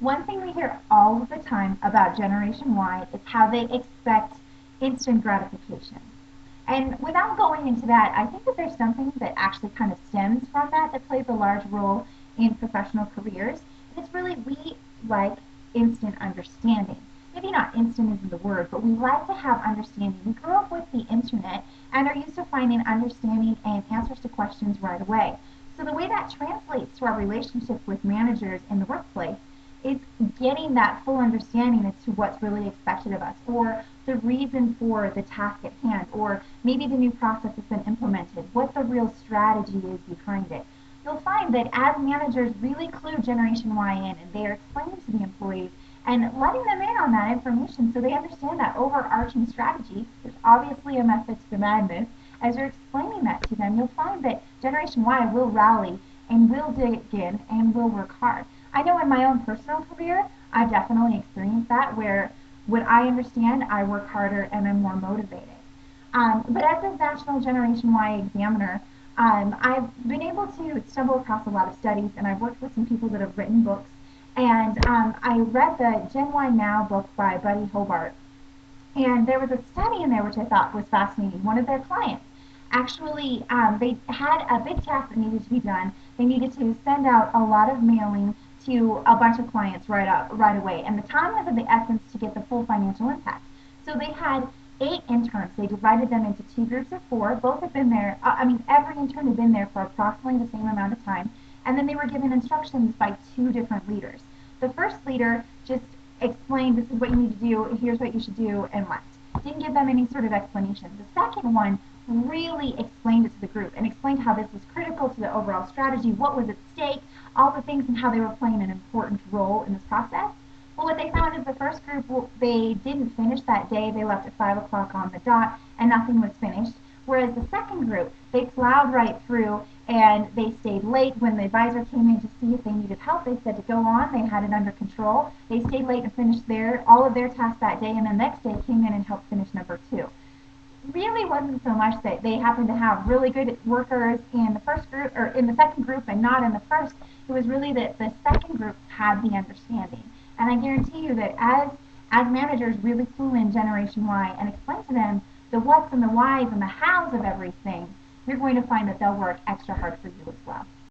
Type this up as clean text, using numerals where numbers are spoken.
One thing we hear all of the time about Generation Y is how they expect instant gratification. And without going into that, I think that there's something that actually kind of stems from that plays a large role in professional careers. And it's really we like instant understanding. Maybe not instant isn't the word, but we like to have understanding. We grew up with the internet and are used to finding understanding and answers to questions right away. So the way that translates to our relationship with managers in the workplace is getting that full understanding as to what's really expected of us, or the reason for the task at hand, or maybe the new process has been implemented, what the real strategy is behind it. You'll find that as managers really clue Generation Y in and they are explaining to the employees and letting them in on that information so they understand that overarching strategy, there's obviously a method to the madness. As you're explaining that to them, you'll find that Generation Y will rally and will dig in and will work hard. I know in my own personal career, I've definitely experienced that where when I understand, I work harder and I'm more motivated. But as a National Generation Y examiner, I've been able to stumble across a lot of studies, and I've worked with some people that have written books. And I read the Gen Y Now book by Buddy Hobart, and there was a study in there which I thought was fascinating. One of their clients actually, they had a big task that needed to be done. They needed to send out a lot of mailing to a bunch of clients right away, and the time was of the essence to get the full financial impact. So they had 8 interns. They divided them into two groups of four. Both had been there. Every intern had been there for approximately the same amount of time, and then they were given instructions by two different leaders. The first leader just explained, this is what you need to do, here's what you should do, and left. Didn't give them any sort of explanation. The second one really explained it to the group and explained how this was critical to the overall strategy, what was at stake, all the things, and how they were playing an important role in this process. Well, what they found is the first group, well, they didn't finish that day. They left at 5 o'clock on the dot, and nothing was finished. Whereas the second group, they plowed right through, and they stayed late. When the advisor came in to see if they needed help, they said to go on. They had it under control. They stayed late and finished all of their tasks that day, and the next day came in and helped finish number two. Really wasn't so much that they happened to have really good workers in the first group or in the second group and not in the first. It was really that the second group had the understanding. And I guarantee you that as managers really clue in Generation Y and explain to them the what's and the whys and the hows of everything, you're going to find that they'll work extra hard for you as well.